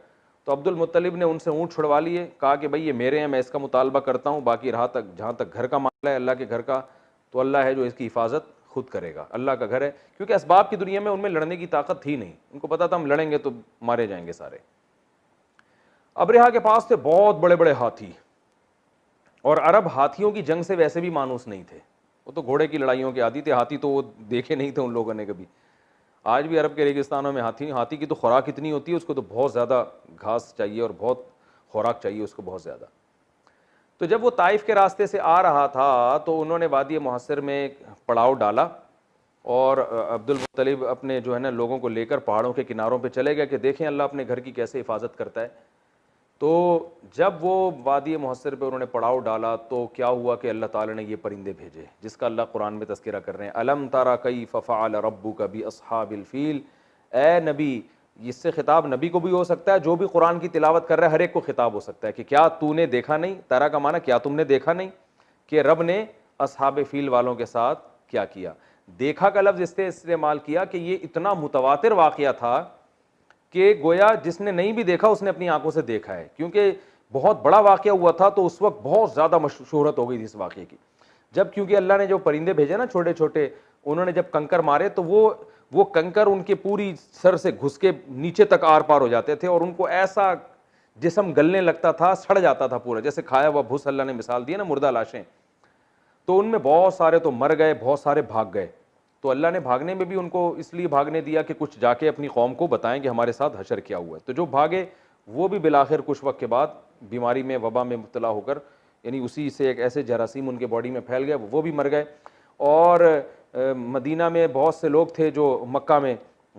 Speaker 2: تو عبد المطلب نے ان سے اونٹ چھڑوا لیے, کہا کہ بھائی یہ میرے ہیں, میں اس کا مطالبہ کرتا ہوں, باقی رہا تک جہاں تک گھر کا معاملہ ہے اللہ کے گھر کا, تو اللہ ہے جو اس کی حفاظت خود کرے گا, اللہ کا گھر ہے. کیونکہ اسباب کی دنیا میں ان میں لڑنے کی طاقت تھی نہیں, ان کو پتا تھا ہم لڑیں گے تو مارے جائیں گے سارے. ابرہہ کے پاس تھے بہت بڑے بڑے ہاتھی, اور عرب ہاتھیوں کی جنگ سے ویسے بھی مانوس نہیں تھے, وہ تو گھوڑے کی لڑائیوں کے عادی تھے, ہاتھی تو وہ دیکھے نہیں تھے ان لوگوں نے کبھی. آج بھی عرب کے ریگستانوں میں ہاتھی کی تو خوراک اتنی ہوتی ہے, اس کو تو بہت زیادہ گھاس چاہیے اور بہت خوراک چاہیے اس کو, بہت زیادہ. تو جب وہ طائف کے راستے سے آ رہا تھا تو انہوں نے وادی محصر میں پڑاؤ ڈالا, اور عبد المطلب اپنے جو ہے نا لوگوں کو لے کر پہاڑوں کے کناروں پہ چلے گئے کہ دیکھیں اللہ اپنے گھر کی کیسے حفاظت کرتا ہے. تو جب وہ وادی محصر پہ انہوں نے پڑاؤ ڈالا تو کیا ہوا کہ اللہ تعالیٰ نے یہ پرندے بھیجے جس کا اللہ قرآن میں تذکرہ کر رہے ہیں. الم تری کیف فعل ربک باصحاب الفیل. اے نبی، اس سے خطاب نبی کو بھی ہو سکتا ہے، جو بھی قرآن کی تلاوت کر رہا ہے ہر ایک کو خطاب ہو سکتا ہے کہ کیا تو نے دیکھا نہیں. ترا کا معنی کیا تم نے دیکھا نہیں کہ رب نے اصحاب فیل والوں کے ساتھ کیا کیا. دیکھا کا لفظ اس سے استعمال کیا کہ یہ اتنا متواتر واقعہ تھا کہ گویا جس نے نہیں بھی دیکھا اس نے اپنی آنکھوں سے دیکھا ہے، کیونکہ بہت بڑا واقعہ ہوا تھا تو اس وقت بہت زیادہ شہرت ہو گئی تھی اس واقعے کی. جب کیونکہ اللہ نے جو پرندے بھیجے نا چھوٹے چھوٹے، انہوں نے جب کنکر مارے تو وہ کنکر ان کے پوری سر سے گھس کے نیچے تک آر پار ہو جاتے تھے اور ان کو ایسا جسم گلنے لگتا تھا، سڑ جاتا تھا پورا، جیسے کھایا ہوا بھوس اللہ نے مثال دی ہے نا، مردہ لاشیں. تو ان میں بہت سارے تو مر گئے، بہت سارے بھاگ گئے. تو اللہ نے بھاگنے میں بھی ان کو اس لیے بھاگنے دیا کہ کچھ جا کے اپنی قوم کو بتائیں کہ ہمارے ساتھ حشر کیا ہوا ہے. تو جو بھاگے وہ بھی بالآخر کچھ وقت کے بعد بیماری میں، وبا میں مبتلا ہو کر، یعنی اسی سے ایک ایسے جراثیم ان کے باڈی میں پھیل گئے، وہ بھی مر گئے. اور مدینہ میں بہت سے لوگ تھے جو مکہ میں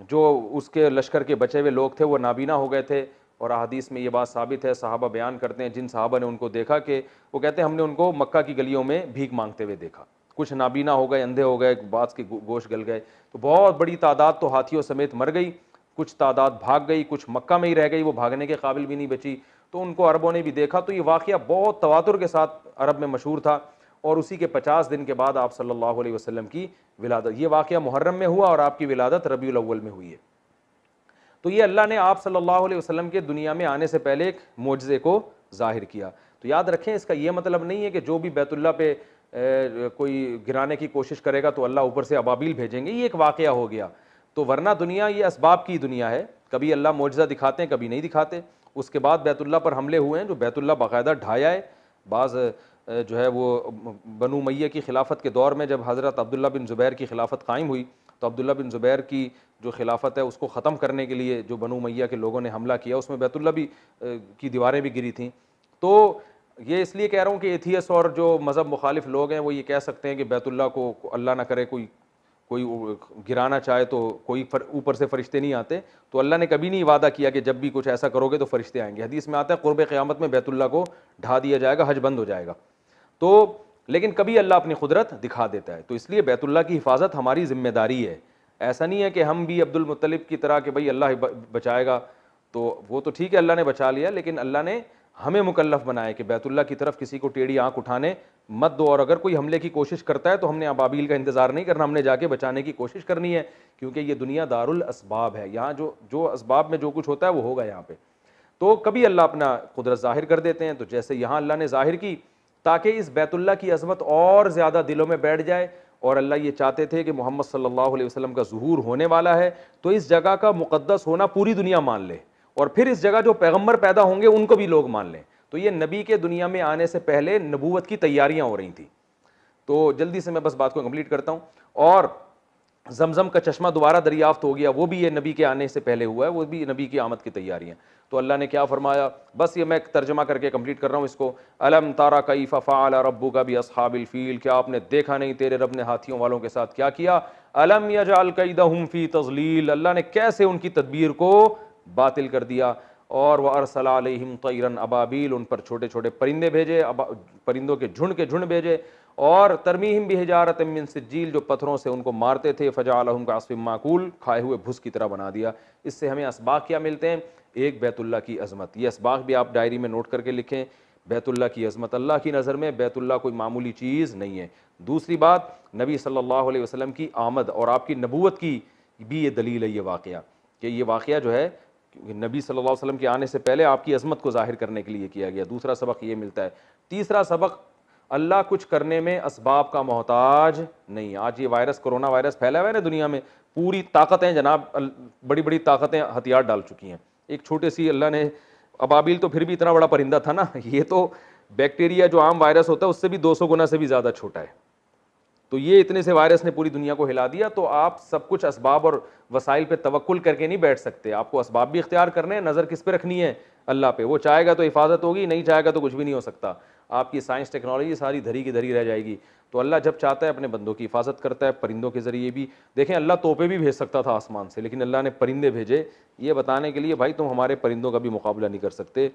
Speaker 2: جو اس کے لشکر کے بچے ہوئے لوگ تھے وہ نابینا ہو گئے تھے. اور احادیث میں یہ بات ثابت ہے، صحابہ بیان کرتے ہیں جن صحابہ نے ان کو دیکھا کہ وہ کہتے ہیں ہم نے ان کو مکہ کی گلیوں میں بھیک مانگتے ہوئے دیکھا. کچھ نابینا ہو گئے، اندھے ہو گئے، بعض کے گوشت گل گئے. تو بہت بڑی تعداد تو ہاتھیوں سمیت مر گئی، کچھ تعداد بھاگ گئی، کچھ مکہ میں ہی رہ گئی، وہ بھاگنے کے قابل بھی نہیں بچی. تو ان کو عربوں نے بھی دیکھا. تو یہ واقعہ بہت تواتر کے ساتھ عرب میں مشہور تھا. اور اسی کے 50 دن کے بعد آپ صلی اللہ علیہ وسلم کی ولادت، یہ واقعہ محرم میں ہوا اور آپ کی ولادت ربیع الاول میں ہوئی ہے. تو یہ اللہ نے آپ صلی اللہ علیہ وسلم کے دنیا میں آنے سے پہلے ایک معجزے کو ظاہر کیا. تو یاد رکھیں اس کا یہ مطلب نہیں ہے کہ جو بھی بیت اللہ پہ کوئی گرانے کی کوشش کرے گا تو اللہ اوپر سے ابابیل بھیجیں گے، یہ ایک واقعہ ہو گیا. تو ورنہ دنیا یہ اسباب کی دنیا ہے، کبھی اللہ معجزہ دکھاتے ہیں کبھی نہیں دکھاتے. اس کے بعد بیت اللہ پر حملے ہوئے ہیں جو بیت اللہ باقاعدہ ڈھایا ہے. بعض جو ہے وہ بنو امیہ کی خلافت کے دور میں جب حضرت عبداللہ بن زبیر کی خلافت قائم ہوئی تو عبداللہ بن زبیر کی جو خلافت ہے اس کو ختم کرنے کے لیے جو بنو امیہ کے لوگوں نے حملہ کیا اس میں بیت اللہ بھی کی دیواریں بھی گری تھیں. تو یہ اس لیے کہہ رہا ہوں کہ ایتھیس اور جو مذہب مخالف لوگ ہیں وہ یہ کہہ سکتے ہیں کہ بیت اللہ کو اللہ نہ کرے کوئی گرانا چاہے تو کوئی اوپر سے فرشتے نہیں آتے. تو اللہ نے کبھی نہیں وعدہ کیا کہ جب بھی کچھ ایسا کرو گے تو فرشتے آئیں گے. حدیث میں آتا ہے قرب قیامت میں بیت اللہ کو ڈھا دیا جائے گا، حج بند ہو جائے گا. تو لیکن کبھی اللہ اپنی قدرت دکھا دیتا ہے. تو اس لیے بیت اللہ کی حفاظت ہماری ذمہ داری ہے. ایسا نہیں ہے کہ ہم بھی عبد المطلب کی طرح کہ بھئی اللہ بچائے گا. تو وہ تو ٹھیک ہے اللہ نے بچا لیا، لیکن اللہ نے ہمیں مکلف بنایا کہ بیت اللہ کی طرف کسی کو ٹیڑھی آنکھ اٹھانے مت دو. اور اگر کوئی حملے کی کوشش کرتا ہے تو ہم نے ابابیل کا انتظار نہیں کرنا، ہم نے جا کے بچانے کی کوشش کرنی ہے. کیونکہ یہ دنیا دار الاسباب ہے، یہاں جو اسباب میں جو کچھ ہوتا ہے وہ ہوگا یہاں پہ. تو کبھی اللہ اپنا قدرت ظاہر کر دیتے ہیں. تو جیسے یہاں اللہ نے ظاہر کی تاکہ اس بیت اللہ کی عظمت اور زیادہ دلوں میں بیٹھ جائے. اور اللہ یہ چاہتے تھے کہ محمد صلی اللہ علیہ وسلم کا ظہور ہونے والا ہے تو اس جگہ کا مقدس ہونا پوری دنیا مان لے، اور پھر اس جگہ جو پیغمبر پیدا ہوں گے ان کو بھی لوگ مان لیں. تو یہ نبی کے دنیا میں آنے سے پہلے نبوت کی تیاریاں ہو رہی تھیں. تو جلدی سے میں بس بات کو کمپلیٹ کرتا ہوں. اور زمزم کا چشمہ دوبارہ دریافت ہو گیا، وہ بھی یہ نبی کے آنے سے پہلے ہوا ہے، وہ بھی نبی کی آمد کی تیاریاں. تو اللہ نے کیا فرمایا، بس یہ میں ترجمہ کر کے کمپلیٹ کر رہا ہوں اس کو. الم تری کیف فعل ربک باصحاب الفیل. کیا آپ نے دیکھا نہیں تیرے رب نے ہاتھیوں والوں کے ساتھ کیا کیا. الم یجعل کیدہم فی تضلیل. اللہ نے کیسے ان کی تدبیر کو باطل کر دیا. اور وارسل علیہم طیرا ابابیل. ان پر چھوٹے چھوٹے پرندے بھیجے، پرندوں کے جھنڈ بھیجے. اور ترمیہم بحجارۃ من سجیل. جو پتھروں سے ان کو مارتے تھے. فجعلہم کعصف ماکول. کھائے ہوئے بھس کی طرح بنا دیا. اس سے ہمیں اسباق کیا ملتے ہیں؟ ایک بیت اللہ کی عظمت. یہ اسباق بھی آپ ڈائری میں نوٹ کر کے لکھیں. بیت اللہ کی عظمت، اللہ کی نظر میں بیت اللہ کوئی معمولی چیز نہیں ہے. دوسری بات، نبی صلی اللہ علیہ وسلم کی آمد اور آپ کی نبوت کی بھی یہ دلیل ہے یہ واقعہ، کہ یہ واقعہ جو ہے نبی صلی اللہ علیہ وسلم کے آنے سے پہلے آپ کی عظمت کو ظاہر کرنے کے لیے کیا گیا. دوسرا سبق یہ ملتا ہے. تیسرا سبق، اللہ کچھ کرنے میں اسباب کا محتاج نہیں. آج یہ وائرس، کرونا وائرس پھیلا ہوا ہے نا دنیا میں، پوری طاقتیں جناب، بڑی بڑی طاقتیں ہتھیار ڈال چکی ہیں. ایک چھوٹے سی اللہ نے، ابابیل تو پھر بھی اتنا بڑا پرندہ تھا نا، یہ تو بیکٹیریا جو عام وائرس ہوتا ہے اس سے بھی 200 گنا سے بھی زیادہ چھوٹا ہے. تو یہ اتنے سے وائرس نے پوری دنیا کو ہلا دیا. تو آپ سب کچھ اسباب اور وسائل پہ توکل کر کے نہیں بیٹھ سکتے. آپ کو اسباب بھی اختیار کرنے ہیں. نظر کس پہ رکھنی ہے؟ اللہ پہ، وہ چاہے گا تو حفاظت ہوگی، نہیں چاہے گا تو کچھ بھی نہیں ہو سکتا. آپ کی سائنس ٹیکنالوجی ساری دھری کی دھری رہ جائے گی. تو اللہ جب چاہتا ہے اپنے بندوں کی حفاظت کرتا ہے پرندوں کے ذریعے بھی. دیکھیں اللہ توپے بھی بھیج سکتا تھا آسمان سے، لیکن اللہ نے پرندے بھیجے یہ بتانے کے لیے بھائی تم ہمارے پرندوں کا بھی مقابلہ نہیں کر سکتے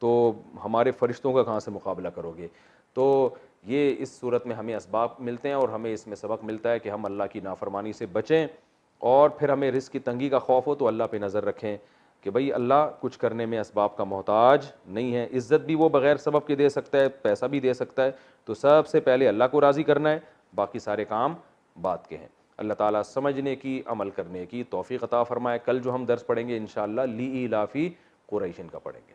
Speaker 2: تو ہمارے فرشتوں کا کہاں سے مقابلہ کرو گے. تو یہ اس صورت میں ہمیں اسباب ملتے ہیں اور ہمیں اس میں سبق ملتا ہے کہ ہم اللہ کی نافرمانی سے بچیں. اور پھر ہمیں رزق کی تنگی کا خوف ہو تو اللہ پہ نظر رکھیں کہ بھئی اللہ کچھ کرنے میں اسباب کا محتاج نہیں ہے. عزت بھی وہ بغیر سبب کے دے سکتا ہے، پیسہ بھی دے سکتا ہے. تو سب سے پہلے اللہ کو راضی کرنا ہے، باقی سارے کام بعد کے ہیں. اللہ تعالیٰ سمجھنے کی، عمل کرنے کی توفیق عطا فرمائے. کل جو ہم درس پڑھیں گے انشاءاللہ لی ایلافی قریشن کا پڑھیں گے.